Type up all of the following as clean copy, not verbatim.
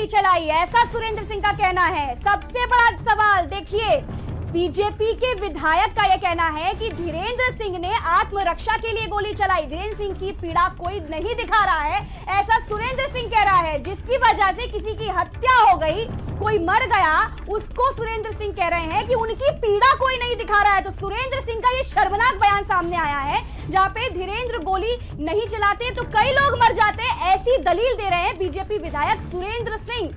गोली चलाई, ऐसा सुरेंद्र सिंह का कहना है। सबसे बड़ा सवाल देखिए, बीजेपी के विधायक का यह कहना है कि धीरेन्द्र सिंह ने आत्मरक्षा के लिए गोली चलाई, धीरेन्द्र सिंह की पीड़ा कोई नहीं दिखा रहा है, ऐसा सुरेंद्र सिंह कह रहा है। जिसकी वजह से किसी की हत्या हो गई, कोई मर गया, उसको सुरेंद्र सिंह कह रहे हैं कि उनकी पीड़ा कोई नहीं दिखा रहा है। तो सुरेंद्र सिंह का ये शर्मनाक बयान सामने आया है, जहां पे धीरेन्द्र गोली नहीं चलाते तो कई लोग मर जाते, ऐसी दलील दे रहे हैं बीजेपी विधायक सुरेंद्र सिंह।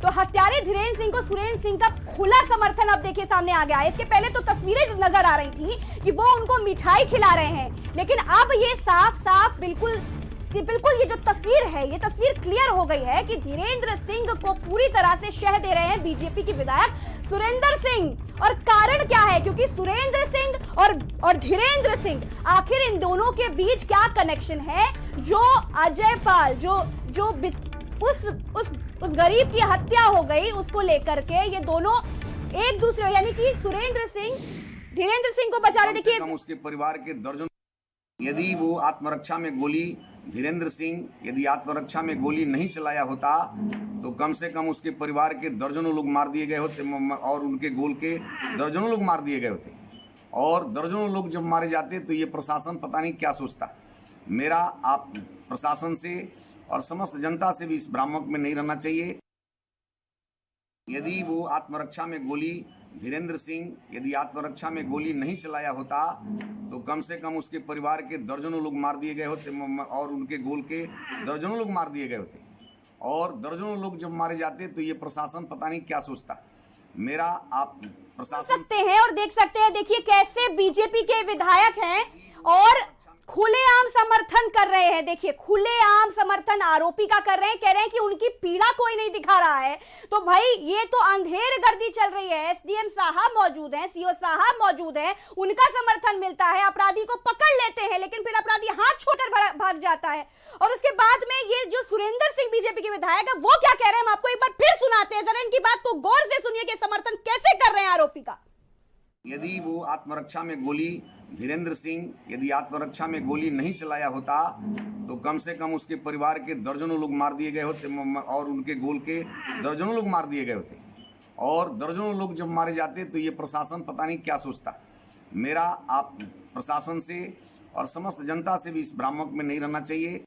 तो हत्यारे धीरेन्द्र सिंह को सुरेंद्र सिंह का खुला समर्थन अब देखिए सामने आ गया है। इसके पहले तो तस्वीरें नजर आ रही थी कि वो उनको मिठाई खिला रहे हैं, लेकिन अब ये साफ साफ बिल्कुल ये जो तस्वीर है, ये तस्वीर क्लियर हो गई है कि धीरेन्द्र सिंह को पूरी तरह से शह दे रहे हैं बीजेपी के विधायक सुरेंद्र सिंह। और कारण क्या है? क्योंकि सुरेंद्र सिंह और धीरेन्द्र सिंह, आखिर इन दोनों के बीच क्या कनेक्शन है? जो अजय पाल, जो उस गरीब की हत्या हो गई, उसको लेकर के ये दोनों एक दूसरे, यानी कि सुरेंद्र सिंह धीरेन्द्र सिंह को बचा रहे। देखिए, उसके परिवार के दर्जन, यदि वो आत्मरक्षा में गोली, धीरेन्द्र सिंह यदि आत्मरक्षा में गोली नहीं चलाया होता तो कम से कम उसके परिवार के दर्जनों लोग मार दिए गए होते, और उनके गोल के दर्जनों लोग मार दिए गए होते। और दर्जनों लोग जब मारे जाते तो ये प्रशासन पता नहीं क्या सोचता। मेरा आप प्रशासन से और समस्त जनता से भी इस भ्रामक में नहीं रहना चाहिए। यदि वो आत्मरक्षा में गोली, धीरेन्द्र सिंह यदि आत्मरक्षा में गोली नहीं चलाया होता तो कम से कम उसके परिवार के दर्जनों लोग मार दिए गए होते, और उनके गोल के दर्जनों लोग मार दिए गए होते। और दर्जनों लोग जब मारे जाते तो ये प्रशासन पता नहीं क्या सोचता। मेरा आप प्रशासन सकते हैं और देख सकते हैं, देखिए कैसे बीजेपी के विधायक हैं और खुलेआम समर्थन कर रहे हैं। देखिए, खुलेआम समर्थन आरोपी का कर रहे हैं, कह रहे हैं कि उनकी पीड़ा कोई नहीं दिखा रहा है। तो भाई ये तो अंधेर गर्दी चल रही है। एसडीएम साहब मौजूद हैं, सीओ साहब मौजूद हैं, उनका समर्थन मिलता है, अपराधी को पकड़ लेते हैं, लेकिन फिर अपराधी हाथ छोड़कर भाग जाता है। और उसके बाद में ये जो सुरेंद्र सिंह बीजेपी के विधायक है, वो क्या कह रहे हैं, हम आपको एक बार फिर सुनाते हैं, जरा इनकी बात को गौर से सुनिए कि समर्थन कैसे कर रहे हैं आरोपी का। यदि वो आत्मरक्षा में गोली, धीरेन्द्र सिंह यदि आत्मरक्षा में गोली नहीं चलाया होता तो कम से कम उसके परिवार के दर्जनों लोग मार दिए गए होते, और उनके गोल के दर्जनों लोग मार दिए गए होते। और दर्जनों लोग जब मारे जाते तो ये प्रशासन पता नहीं क्या सोचता। मेरा आप प्रशासन से और समस्त जनता से भी इस भ्रामक में नहीं रहना चाहिए।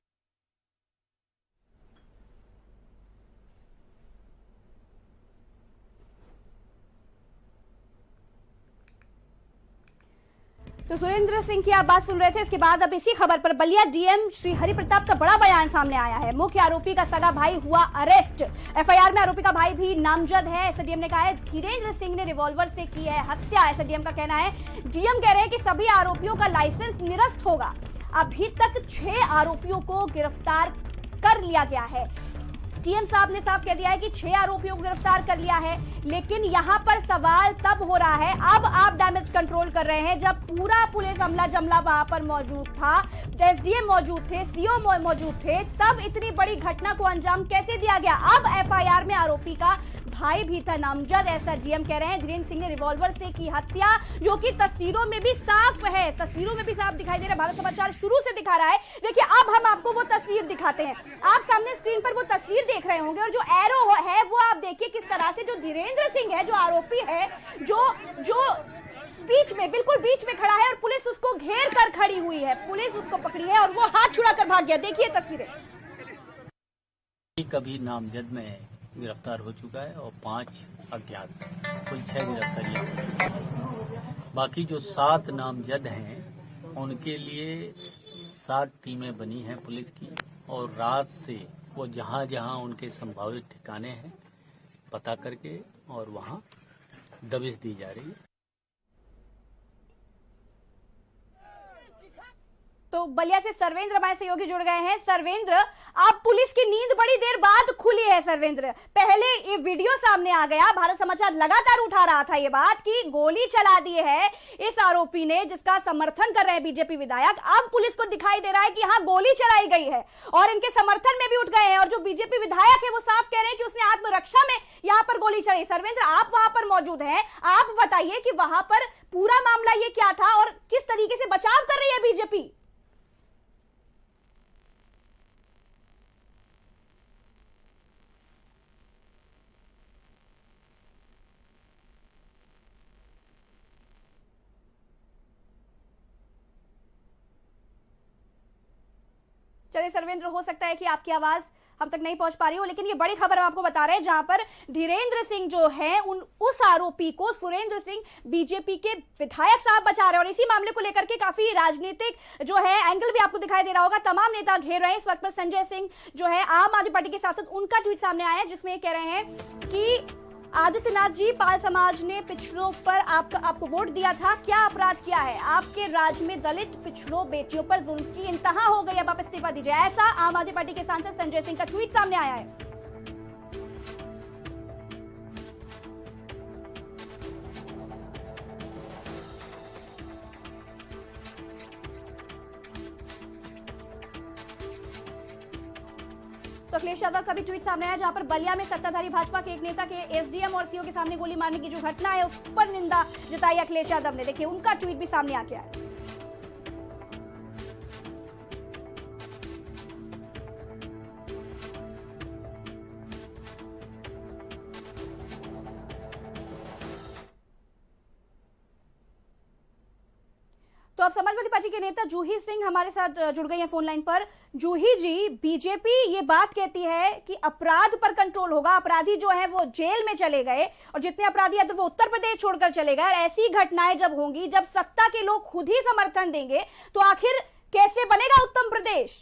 तो सुरेंद्र सिंह की आप बात सुन रहे थे। इसके बाद अब इसी खबर पर बलिया डीएम श्री हरि प्रताप का बड़ा बयान सामने आया है। मुख्य आरोपी का सगा भाई हुआ अरेस्ट, एफआईआर में आरोपी का भाई भी नामजद है। एसडीएम ने कहा है धीरेन्द्र सिंह ने रिवॉल्वर से की है हत्या। एसडीएम का कहना है, डीएम कह रहे हैं कि सभी आरोपियों का लाइसेंस निरस्त होगा। अभी तक 6 आरोपियों को गिरफ्तार कर लिया गया है। डीएम साहब ने साफ कह दिया है कि 6 आरोपियों को गिरफ्तार कर लिया है, लेकिन यहां पर सवाल तब हो रहा है, अब आप डैमेज कंट्रोल कर रहे हैं जब पूरा पुलिस अमला जमला वहां पर मौजूद था, एसडीएम मौजूद थे, सीओ मौजूद थे, तब इतनी बड़ी घटना को अंजाम कैसे दिया गया? अब एफआईआर में आरोपी का भाई भी था नामजद, ऐसा डीएम कह रहे हैं। धीरेन्द्र सिंह ने रिवॉल्वर से की हत्या, जो कि तस्वीरों में भी साफ है, तस्वीरों में भी साफ दिखाई दे रहा है। भारत समाचार शुरू से दिखा रहा है। देखिए, अब हम आपको वो तस्वीर दिखाते हैं। आप सामने स्क्रीन पर वो तस्वीर देख रहे होंगे, और जो एरो है वो आप देखिए किस तरह से जो धीरेन्द्र सिंह है, जो आरोपी है, जो बीच में, बिल्कुल बीच में खड़ा है और पुलिस उसको घेर कर खड़ी हुई है, पुलिस उसको पकड़ी है और वो हाथ छुड़ाकर भाग गया। देखिए तस्वीरें। कभी नामजद में गिरफ्तार हो चुका है और 5 अज्ञात, कुल 6 गिरफ्तारियां हो चुकी हैं। बाकी जो 7 नामजद हैं उनके लिए 7 टीमें बनी हैं पुलिस की, और रात से वो जहां जहां उनके संभावित ठिकाने हैं पता करके और वहां दबिश दी जा रही है। तो बलिया से सर्वेंद्र हमारे सहयोगी जुड़ गए हैं। सर्वेंद्र, आप पुलिस की नींद बड़ी देर बाद खुली है। सर्वेंद्र, पहले ये वीडियो सामने आ गया, भारत समाचार लगातार उठा रहा था ये बात कि गोली चला दी है इस आरोपी ने, जिसका समर्थन कर रहे हैं बीजेपी विधायक। अब पुलिस को दिखाई दे रहा है कि हाँ, गोली चलाई गई है और इनके समर्थन में भी उठ गए हैं, और जो बीजेपी विधायक है वो साफ कह रहे हैं कि उसने आत्मरक्षा में यहां पर गोली चलाई। सर्वेंद्र, आप वहां पर मौजूद हैं, आप बताइए कि वहां पर पूरा मामला ये क्या था और किस तरीके से बचाव कर रही है बीजेपी? चलिए सर्वेंद्र, हो सकता है कि आपकी आवाज हम तक नहीं पहुंच पा रही हो, लेकिन ये बड़ी खबर हम आपको बता रहे हैं जहां पर धीरेंद्र सिंह जो है उस आरोपी को सुरेंद्र सिंह बीजेपी के विधायक साहब बचा रहे हैं। और इसी मामले को लेकर के काफी राजनीतिक जो है एंगल भी आपको दिखाई दे रहा होगा। तमाम नेता घेर रहे हैं इस वक्त पर। संजय सिंह जो है आम आदमी पार्टी के सांसद, उनका ट्वीट सामने आया है जिसमें कह रहे हैं कि आदित्यनाथ जी, पाल समाज ने पिछड़ों पर आपको वोट दिया था, क्या अपराध किया है? आपके राज्य में दलित पिछड़ों बेटियों पर जुल्म की इंतहा हो गई, अब आप इस्तीफा दीजिए। ऐसा आम आदमी पार्टी के सांसद संजय सिंह का ट्वीट सामने आया है। तो अखिलेश यादव का भी ट्वीट सामने आया जहां पर बलिया में सत्ताधारी भाजपा के एक नेता के एसडीएम और सीओ के सामने गोली मारने की जो घटना है उस पर निंदा जताई अखिलेश यादव ने। देखिए उनका ट्वीट भी सामने आ गया है। तो अब समाजवादी पार्टी के नेता जूही सिंह हमारे साथ जुड़ गई हैं फोन लाइन पर। जूही जी, बीजेपी ये बात कहती है कि अपराध पर कंट्रोल होगा, अपराधी जो है वो जेल में चले गए और जितने अपराधी हैं तो वो उत्तर प्रदेश छोड़कर चले गए। और ऐसी घटनाएं जब होंगी, जब सत्ता के लोग खुद ही समर्थन देंगे, तो आखिर कैसे बनेगा उत्तर प्रदेश?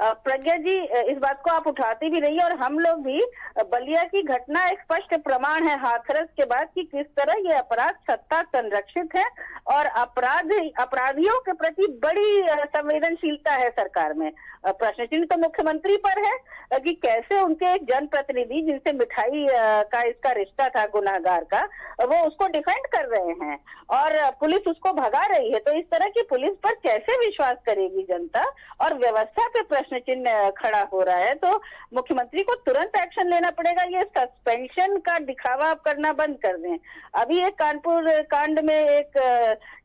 प्रज्ञा जी, इस बात को आप उठाती भी रही है और हम लोग भी। बलिया की घटना एक स्पष्ट प्रमाण है हाथरस के बाद कि किस तरह ये अपराध सत्ता संरक्षित है और अपराधियों के प्रति बड़ी संवेदनशीलता है सरकार में। प्रश्न चिन्ह तो मुख्यमंत्री पर है कि कैसे उनके एक जनप्रतिनिधि जिनसे मिठाई का इसका रिश्ता था गुनाहगार का, वो उसको डिफेंड कर रहे हैं और पुलिस उसको भगा रही है। तो इस तरह की पुलिस पर कैसे विश्वास करेगी जनता? और व्यवस्था पे प्रश्न चिन्ह खड़ा हो रहा है। तो मुख्यमंत्री को तुरंत एक्शन लेना पड़ेगा। ये सस्पेंशन का दिखावा आप करना बंद कर दें। अभी एक कानपुर कांड में एक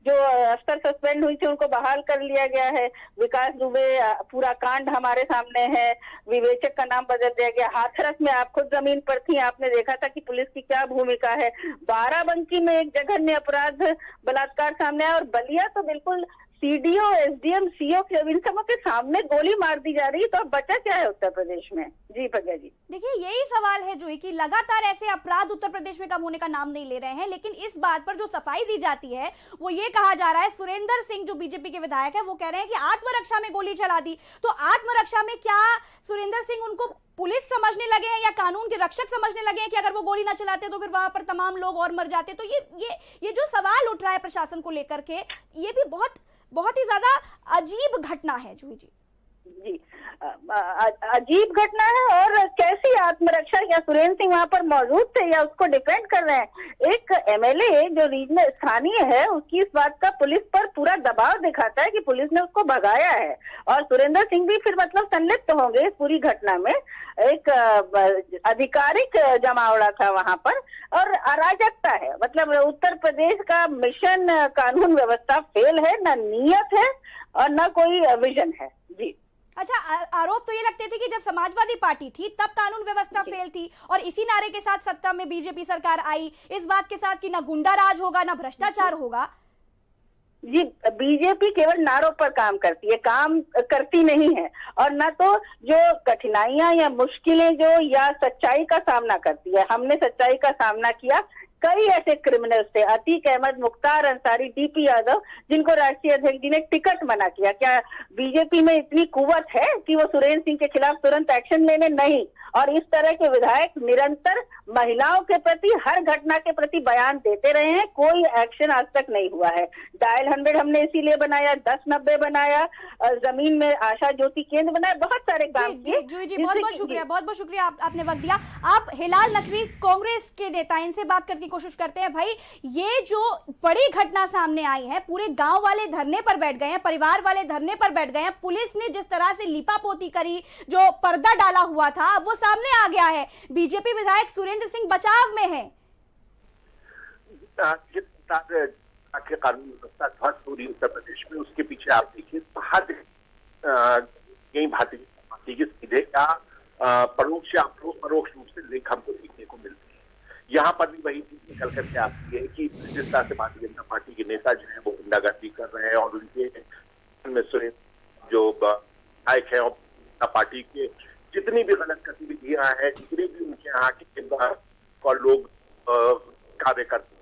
जो अफसर सस्पेंड हुई थी उनको बहाल कर लिया गया है। विकास दुबे, पूरा कांड हमारे सामने है। विवेचक का नाम बदल दिया गया। हाथरस में आप खुद जमीन पर थी, आपने देखा था कि पुलिस की क्या भूमिका है। बाराबंकी में एक जघन्य अपराध बलात्कार सामने आया और बलिया तो बिल्कुल सीडीओ, एसडीएम, सीओ इन सबों के सामने गोली मार दी जा रही है। तो अब बचा क्या है उत्तर प्रदेश में? जी प्रज्ञा जी, देखिए यही सवाल है जो कि लगातार ऐसे अपराध उत्तर प्रदेश में कम होने का नाम नहीं ले रहे हैं। लेकिन इस बात पर जो सफाई दी जाती है वो ये कहा जा रहा है, सुरेंद्र सिंह जो बीजेपी के विधायक है वो कह रहे हैं कि आत्मरक्षा में गोली चला दी। तो आत्मरक्षा में क्या सुरेंद्र सिंह उनको पुलिस समझने लगे हैं या कानून के रक्षक समझने लगे हैं कि अगर वो गोली ना चलाते तो फिर वहां पर तमाम लोग और मर जाते? तो ये जो सवाल उठ रहा है प्रशासन को लेकर के, ये भी बहुत ही ज्यादा अजीब घटना है। जूही जी, अजीब घटना है। और कैसी आत्मरक्षा? या सुरेंद्र सिंह वहां पर मौजूद थे या उसको डिफेंड कर रहे हैं? एक एमएलए जो रीजनल स्थानीय है उसकी इस बात का पुलिस पर पूरा दबाव दिखाता है कि पुलिस ने उसको भगाया है और सुरेंद्र सिंह भी फिर मतलब संलिप्त होंगे इस पूरी घटना में। एक आधिकारिक जमावड़ा था वहां पर और अराजकता है। मतलब उत्तर प्रदेश का मिशन कानून व्यवस्था फेल है, न नियत है और न कोई विजन है। जी अच्छा, आरोप तो ये लगते थे कि जब समाजवादी पार्टी थी तब कानून व्यवस्था फेल थी और इसी नारे के साथ सत्ता में बीजेपी सरकार आई, इस बात के साथ कि ना गुंडा राज होगा ना भ्रष्टाचार होगा। जी, बीजेपी केवल नारों पर काम करती है, काम करती नहीं है। और न तो जो कठिनाइयां या मुश्किलें जो या सच्चाई का सामना करती है। हमने सच्चाई का सामना किया। कई ऐसे क्रिमिनल्स थे, अतीक अहमद, मुख्तार अंसारी, डीपी यादव, जिनको राष्ट्रीय अध्यक्ष जी ने टिकट मना किया। क्या बीजेपी में इतनी कुव्वत है कि वो सुरेंद्र सिंह के खिलाफ तुरंत एक्शन लेने? नहीं। और इस तरह के विधायक निरंतर महिलाओं के प्रति, हर घटना के प्रति बयान देते रहे हैं, कोई एक्शन आज तक नहीं हुआ है। डायल 100 हमने इसीलिए बनाया, 1090 बनाया, जमीन में आशा ज्योति केंद्र बनाया, बहुत सारे काम किए। जी, बहुत बहुत शुक्रिया आपने वक्त दिया। आप हिलाल नकवी कांग्रेस के नेता, इनसे बात करके कोशिश करते हैं। भाई, ये जो बड़ी घटना सामने आई है, पूरे गांव वाले धरने पर बैठ गए हैं, परिवार वाले धरने पर बैठ गए हैं, पुलिस ने जिस तरह से लीपापोती करी, जो पर्दा डाला हुआ था वो सामने आ गया है। बीजेपी विधायक सुरेंद्र सिंह बचाव में है। कानून व्यवस्था ध्वस्त हो रही है उत्तर प्रदेश में, उसके पीछे आप देखिए यही भारतीय जनता पार्टी के सीधे या परोक्ष या परोक्ष रूप से लिंक हमको देखने को मिलती है। यहाँ पर भी वही चीज निकल करके आती है कि जिस तरह से भारतीय जनता पार्टी के नेता जो है वो गुंडागर्दी कर रहे हैं और उनके जो विधायक है और जनता पार्टी के जितनी भी गलत गतिविधियां हैं, जितनी भी उनके यहाँ के और लोग कार्य करते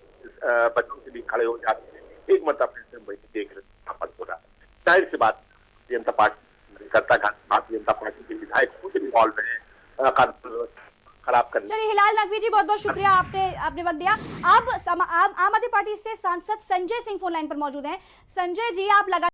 बच्चों के लिए खड़े हो जाते हैं, एक मतलब फिर से वही देख रहे स्थापित हो रहा है। जाहिर सी बात, जनता पार्टी भारतीय जनता पार्टी के विधायक खुद इन्वॉल्व हैं कानून खराब करने। चलिए हिलाल नकवी जी, बहुत बहुत शुक्रिया, आपने वक्त दिया। अब आम आदमी पार्टी से सांसद संजय सिंह फोन लाइन पर मौजूद हैं। संजय जी, आप लगा